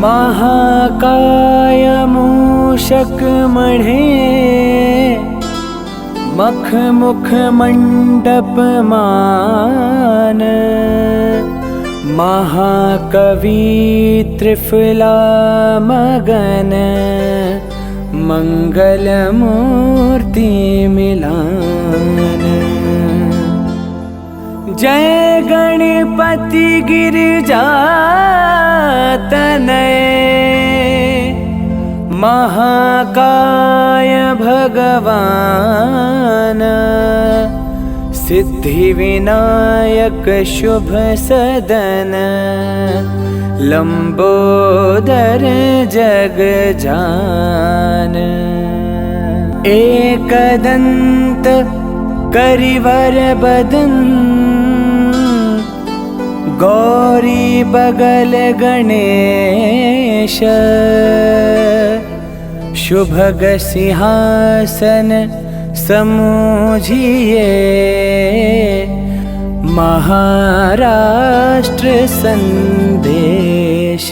महाकाय मूषक मणे मख मुख मंडप मान महाकवि त्रिफला मगन मंगल मूर्ति मिलान। जय गणपति गिरिजातनय महाकाय भगवान सिद्धि विनायक शुभ सदन लंबोदर जग जान। एकदंत करिवर बदन गौरी बगल गणेश शुभग सिंहासन समूझिए महाराष्ट्र संदेश।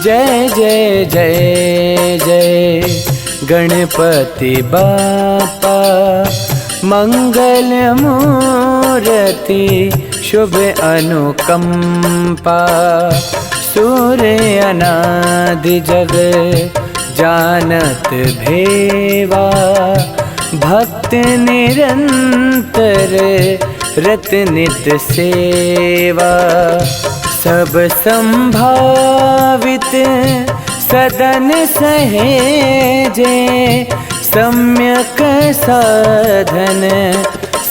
जय जय जय जय गणपति बापा मंगल मूर्ति शुभ अनुकंपा सूर्य अनादि जग जानत भेवा भक्त निरंतर रत नित सेवा सब संभावित सदन सहेजे सम्यक साधन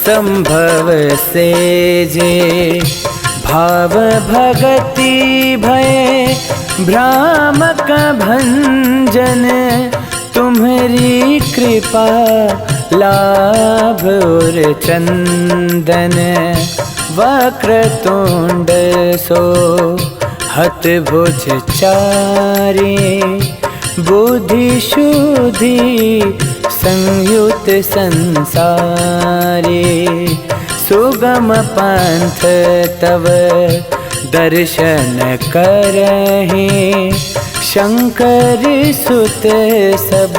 संभव सेजे भाव भगति भय भ्रामक भंजन तुम्हारी कृपा लाभ और चंदन वक्रतुंड सो हत भुज चारे बुद्धि शुद्धि संयुत संसारे सुगम पंथ तव दर्शन करहि शंकर सुत सब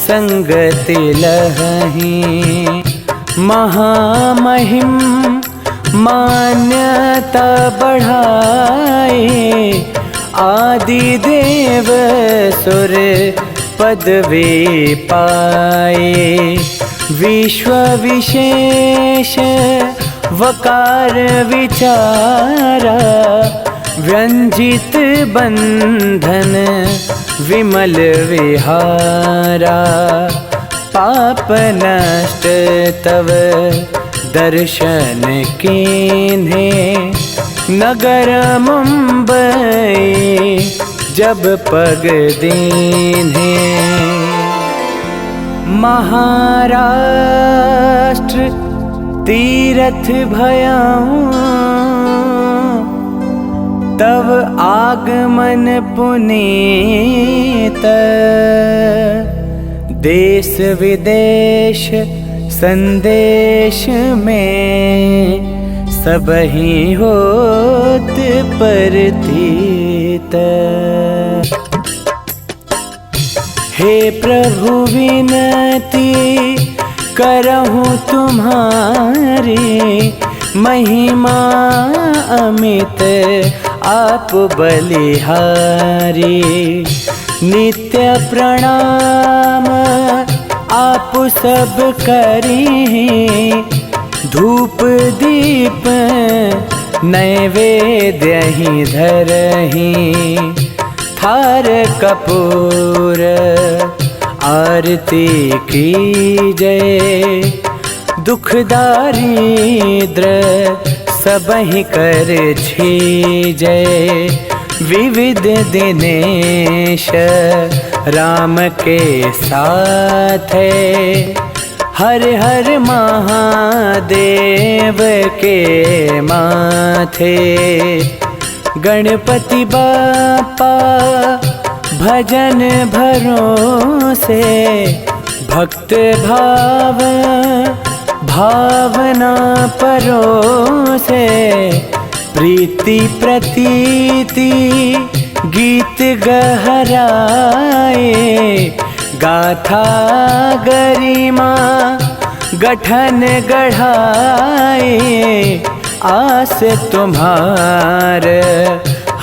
संगति लहहि महामहिम मान्यता बढ़ाए आदि देव सुर पदवी पाए विश्व विशेष वकार विचारा व्यंजित बंधन विमल विहारा पाप नष्ट तव दर्शन कीन्हे नगर मुंबई जब पग दीन्हे महाराष्ट्र तीरथ भयाऊं तव आगमन पुनीत देश विदेश संदेश में सबहि होत प्रतीत। हे प्रभु विनती करहूँ तुम्हारी महिमा अमित आप बलिहारी नित्य प्रणाम आप सब करी धूप दीप नैवेद्य ही धरही थार कपूर आरती की जय दुख दारिद्र सबहि कर जय विविध दिनेश राम के साथ हर हर महादेव के माथे गणपति बापा भजन भरोसे भक्त भाव भावना परोसे प्रीति प्रतीति गीत गहराए गाथा गरिमा गठन गढ़ाए आस तुम्हार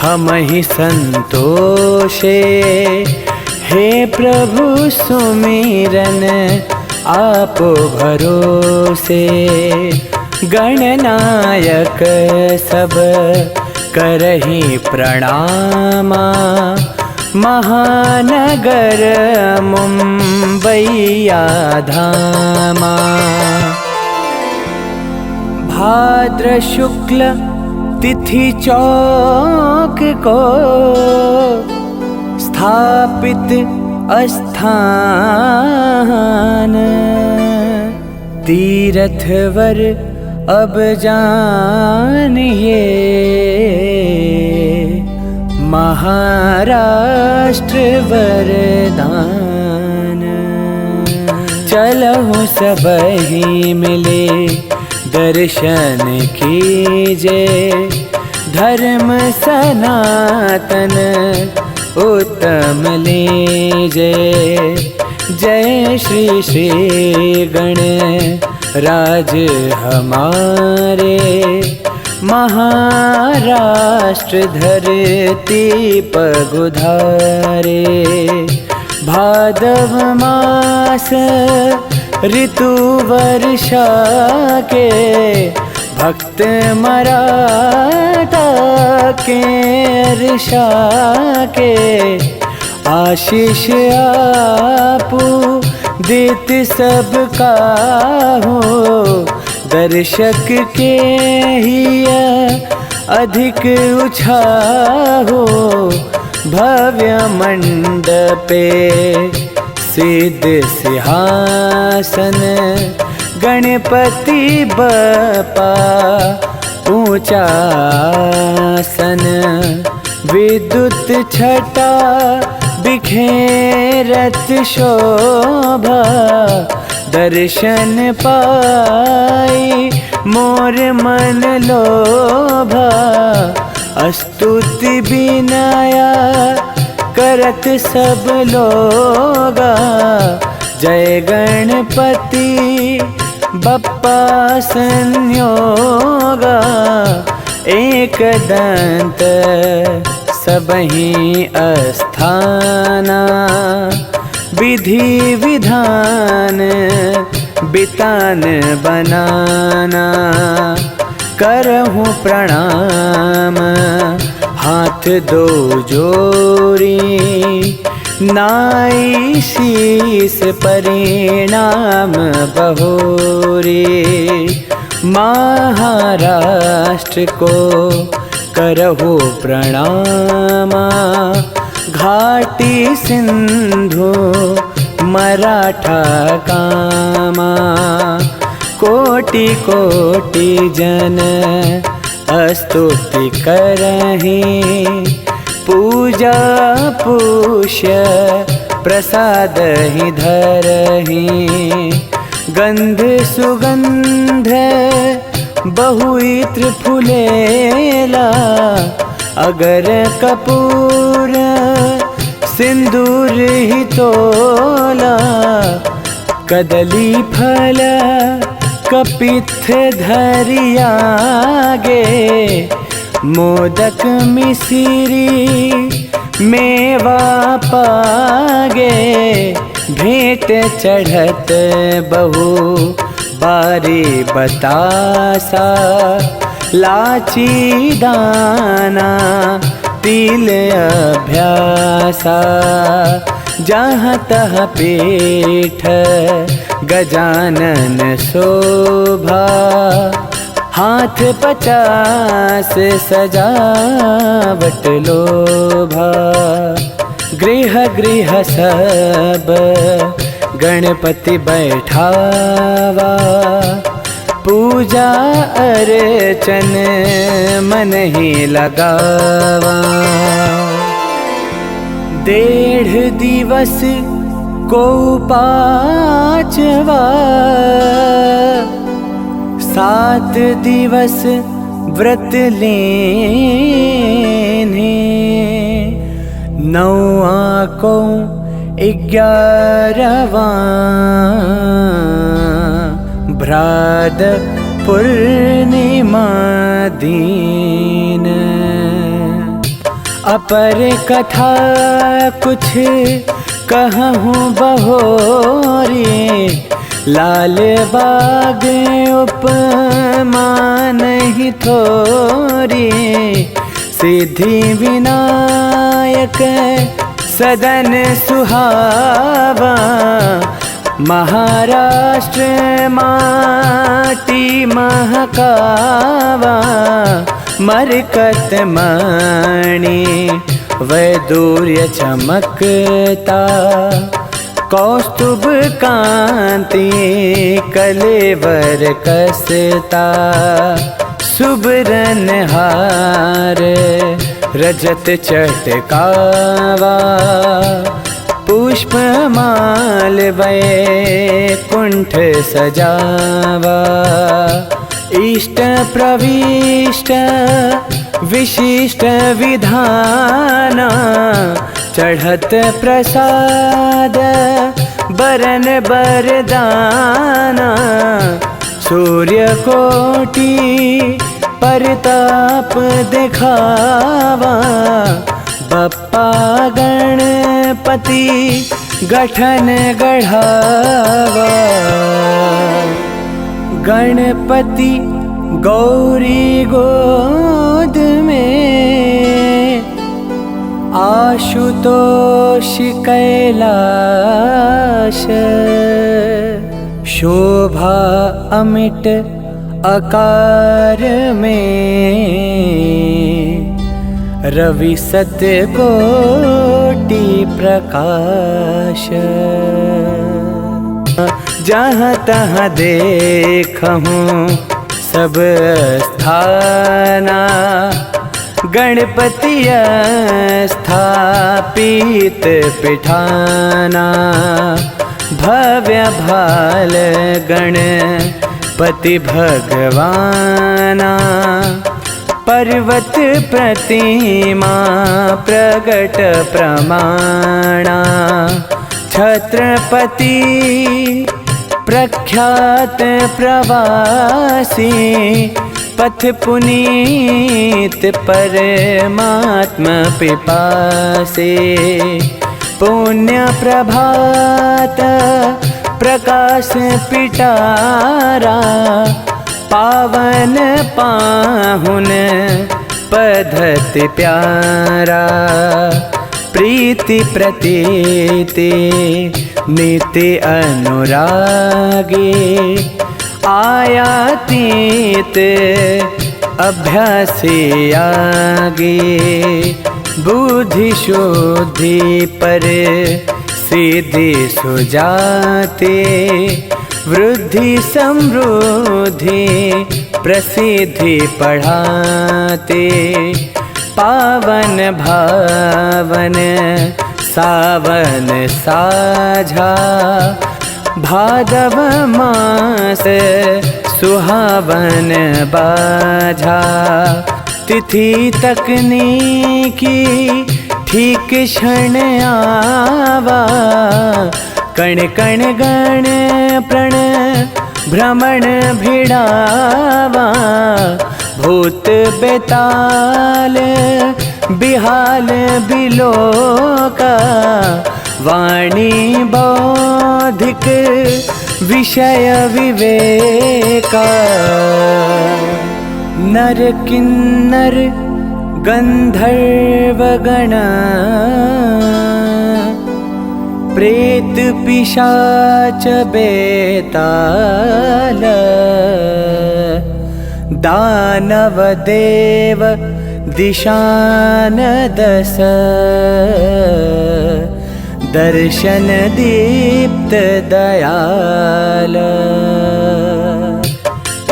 हम ही संतोषे हे प्रभु सुमिरन आप भरोसे गणनायक सब करहि प्रणामा महानगर मुंबईया धामा भाद्र शुक्ल तिथि चौक को स्थापित स्थान तीर्थवर अब जानिए महाराष्ट्र वरदान चलहु सबहि मिले दर्शन कीजे धर्म सनातन उत्तम लीजे जय श्री श्री गण राज हमारे महाराष्ट्र धरती पगुधारे भादव मास ऋतु वर्षा के भक्त मराठा के ऋषा के आशीष आपू देत सबका हो दर्शक के ही अधिक उछाहो भव्य मंडपे सिद्ध सिंहासन गणपति बप्पा ऊंचासन विद्युत छटा बिखेरत शोभा दर्शन पाई मोर मन लोभा स्तुति बिनाया करत सब लोगा जय गणपति बप्पा संयोगा एक दंत सबहि अस्थाना विधि विधान बितान बनाना करहूँ प्रणाम हाथ दो जोड़ी नाई शीस परिणाम बहोरी महाराष्ट्र को करहु प्रणामा घाटी सिंधु मराठा कामा कोटि कोटि जन स्तुति करहि पूजा पुष्य प्रसाद ही धरहि गंध सुगंध बहु इत्र फुलेला अगर कपूर सिंदूर ही तोला कदली फल कपित्थ धरियागे मोदक मिसिरी मेवा पागे भेंट चढ़त बहु बारी बतासा लाची दाना तिल अभ्यासा जहाँ तह पीठ गजानन शोभा हाथ 50 सजावट लोभा गृह गृह सब गणपति बैठावा पूजा अर्चन मन ही लगावा डेढ़ दिवस को पाँचवा, 7 दिवस व्रत लेने, 9वां को 11वां भ्राद पूर्णिमा दीन। अपर कथा कुछ कहूँ बहोरी, लाल बाग उपमा नहीं थोरी। सिद्धि विनायक सदन सुहावा, महाराष्ट्र माटी महकावा। मरकत मणि वैदूर्य चमकता, कौस्तुभ कांति कलेवर कसता। सुबरन हार रजत चटकावा, पुष्पमाल वैकुंठ सजावा। इष्ट प्रविष्ट विशिष्ट विधान, चढ़त प्रसाद बरन बरदाना। सूर्य कोटि परताप दिखावा, बप्पा गणपति गठन गढ़ावा। गणपति गौरी गोद में, आशुतोष कैलाश। शोभा अमिट आकार में, रवि सत्य कोटि प्रकाश। जहाँ तहाँ देखूं सब स्थाना, गणपति स्थापित पिठाना। भव्य भाल गणपति भगवाना, पर्वत प्रतिमा प्रगट प्रमाणा। छत्रपति प्रख्यात प्रवासी, पथ पुनीत परमात्मा पिपासे। पुण्य प्रभात प्रकाश पिटारा, पावन पाहुन पद्धति प्यारा। प्रीति प्रतीति नीति अनुरागी, आयातीत अभ्यासी आगे। बुद्धि शुद्धि पर सिद्धि सुजाते, वृद्धि समृद्धि प्रसिद्धि पढ़ाते। पावन भावन सावन साझा, भादव मास सुहावन बाझा। तिथि तकनीकी ठीक क्षण आवा, कण कण गण प्रण भ्रमण भिड़ावा। भूत बेताल बिहाल बिलोका, वाणी बौद्धिक विषय विवेका। नर किन्नर गंधर्व गण, प्रेत पिशाच बेताल। दानव देव दिशान दश, दर्शन दीप्त दयाल।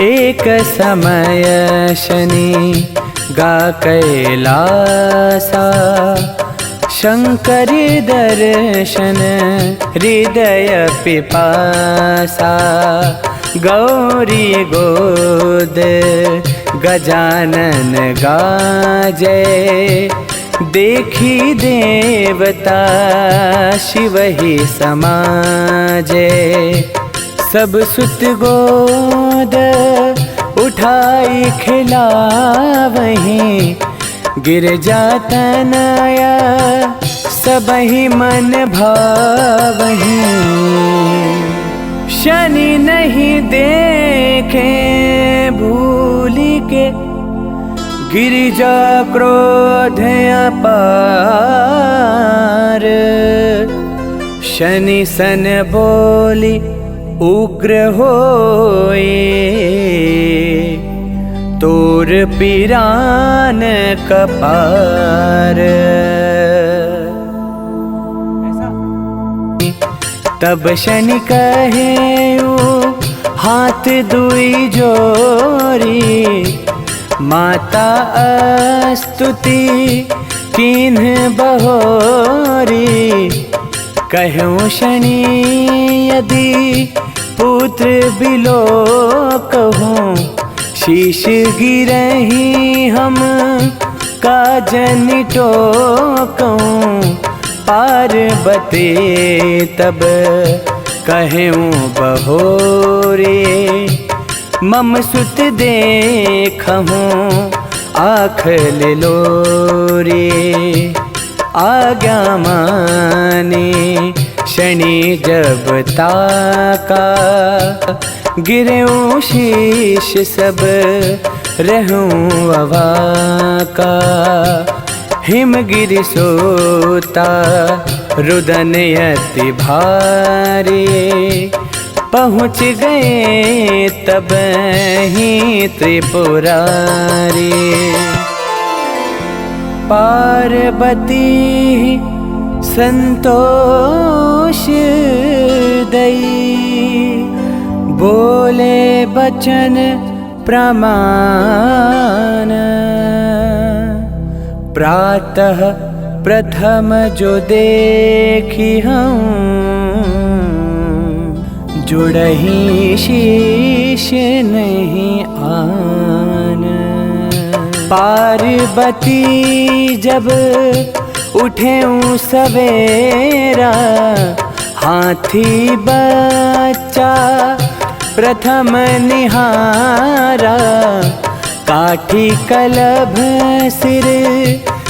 एक समय शनि गा कैलासा, शंकरी दर्शन हृदय पिपासा, गौरी गोद गजानन गाजे, देखी देवता शिव ही समाजे। सब सुत गोद उठाई खिलावहीं, गिरजा तनया सबहि मन भावहीं। शनि नहीं देखे भूलि के, गिरिजा क्रोध अपार। शनि सन बोली उग्र होए, तोर पिरान कपार। तब शनि कहे हाथ दुई जोरी, माता स्तुति किन्ह बहोरी। कहूँ शनि यदि पुत्र बिलो कहूँ, शीश गिरही हम काजन टोकूं। पार्वती तब कहूँ बहोरे, मम सुत देखहूँ आँख लिलोरे। आज्ञा माने शनि जब ताका, गिरूं शीश सब रहूं अवाका। हिमगिरि सोता रुदन अति भारी, पहुँच गए तब ही त्रिपुरारी। पार्वती संतोष दई, बोले बचन प्रमाण। प्रातः प्रथम जो देखी हूँ, जुड़ही शीश नहीं आन। पार्वती जब उठेऊं सवेरा, हाथी बच्चा प्रथम निहारा। काठी कलभ सिर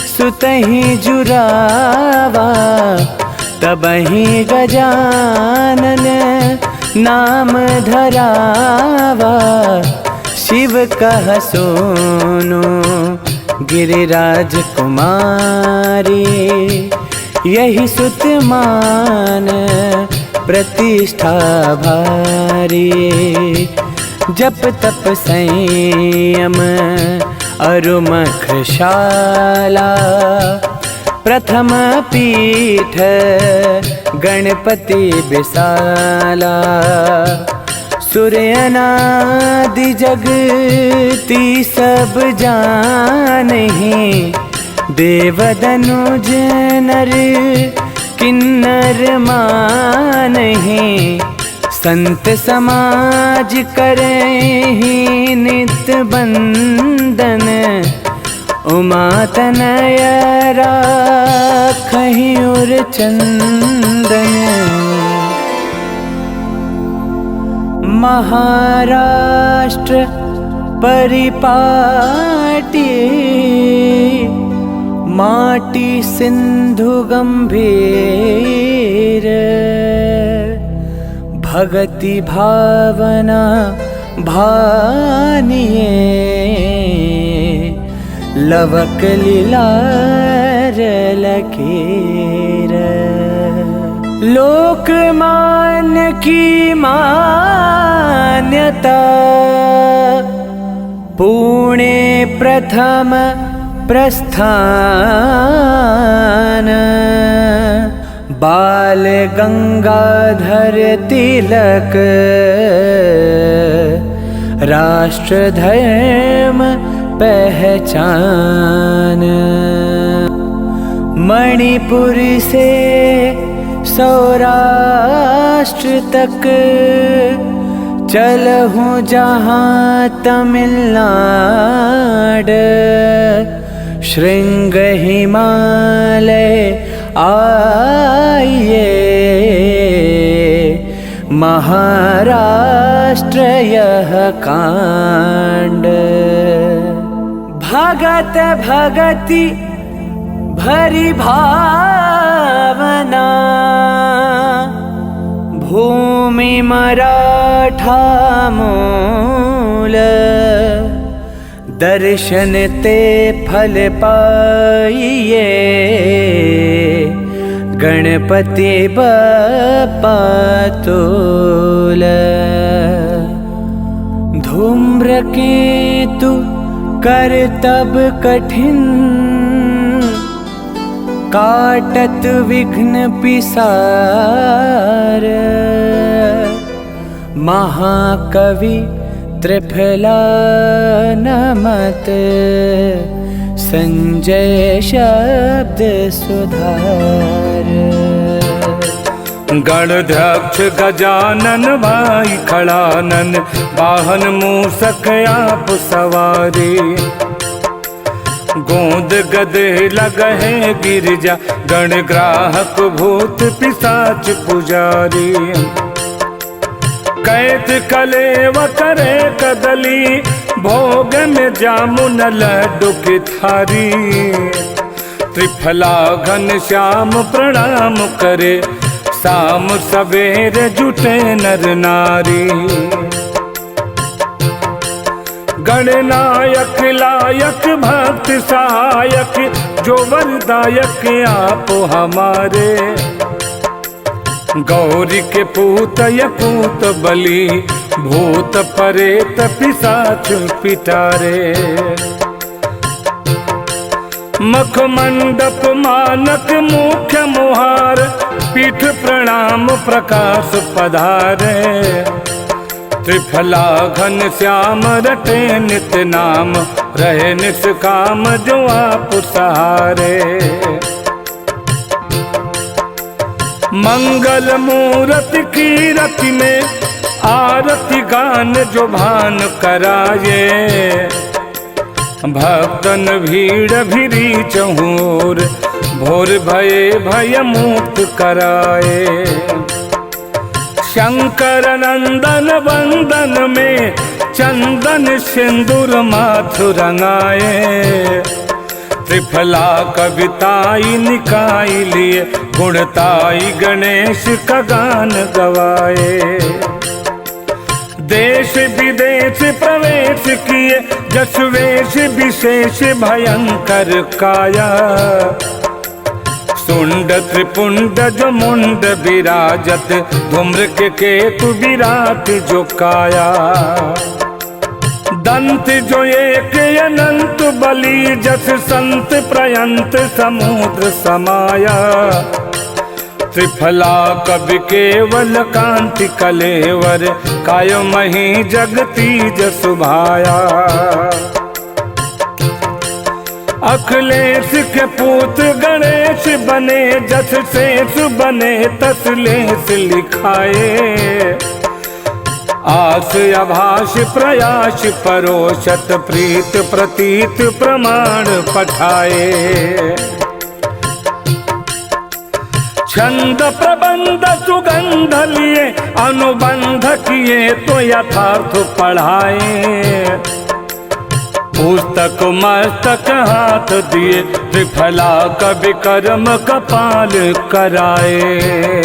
सुतहि जुरावा, तबहि गजानन नाम धरावा। शिव कह सोनो गिरिराज कुमारी, यही सुत मान प्रतिष्ठा भारी। जप तप संयम अरुमखशाला, प्रथम पीठ गणपति विशाला। सूर्यनादि जगती सब जानहि, देव दनुज नर किन्नर मानहि। संत समाज करेहि नित्य बंदन, उमा तनय राखहि उर चंदन। महाराष्ट्र परिपाटी, माटी सिंधु गंभीर। भगति भावना भानिए, लवक लीलार लकीर। लोकमान्य की मान्यता, पुणे प्रथम प्रस्थान। बाल गंगाधर तिलक, राष्ट्र धर्म पहचान। मणिपुर से सौराष्ट्र तक चलहूँ जहाँ तमिलनाडु, श्रृंग हिमालय आइए, महाराष्ट्र यह कांड। भगत भगति भरी भावना, भूमि मराठा मूल, दर्शन ते फल पाइए, गणपति बप्पा तोल। धूम्रकेतु करतब कठिन, काटत विघ्न पिसार, महाकवि त्रिफलानमत, संजय शब्द सुधार। गणाध्यक्ष गजानन भाई खड़ानन, वाहन मूषक आप सवारी, गोंद गदे लगहे गिरजा, गण ग्राहक भूत पिशाच पुजारी। कैत कलेव करे कदली, भोग में जामुन लड्डू की थारी। त्रिफला घन श्याम प्रणाम करे, शाम सवेरे जुटे नर नारी। गणनायक लायक भक्त सहायक, जो वरदायक आप हमारे। गौरी के पूत यकूत बलि, भूत परेत पिशाच पिटारे। मख मंडप मानक मुख्य मुहार, पीठ प्रणाम प्रकाश पधारे। त्रिफला घन श्याम रटे नित नाम, रहे निष्काम जो आप सहारे। मंगल मूरति की रति में, आरती गान जो भान कराए। भक्तन भीड़ भिरी चहूर, भोर भये भय मुक्त कराए। शंकर नंदन वंदन में, चंदन सिंदूर माथु रंगाए। त्रिफला कविताई निकाई लिए, गुणताई गणेश का गान गवाए। देश विदेश प्रवेश किए, जस वेश विशेष भयंकर काया। सुंड त्रिपुंड जो मुंड विराजत, धूम्र के केतु विराट जो काया। दंत जो एक अनंत बलि, जस संत प्रयंत समुद्र समाया। त्रिफला कवि केवल कांति कलेवर, कायो मही जगती जसु भाया। अखिलेश के पूत गणेश बने, जस शेष बने तस लेस लिखाए। आस अभाष प्रयास परोशत, प्रीत प्रतीत प्रमाण पठाए। छंद प्रबंध सुगंध लिए, अनुबंध किए तो यथार्थ पढ़ाए। पुस्तक मस्तक हाथ दिए, त्रिफला कवि कर्म कपाल कराए।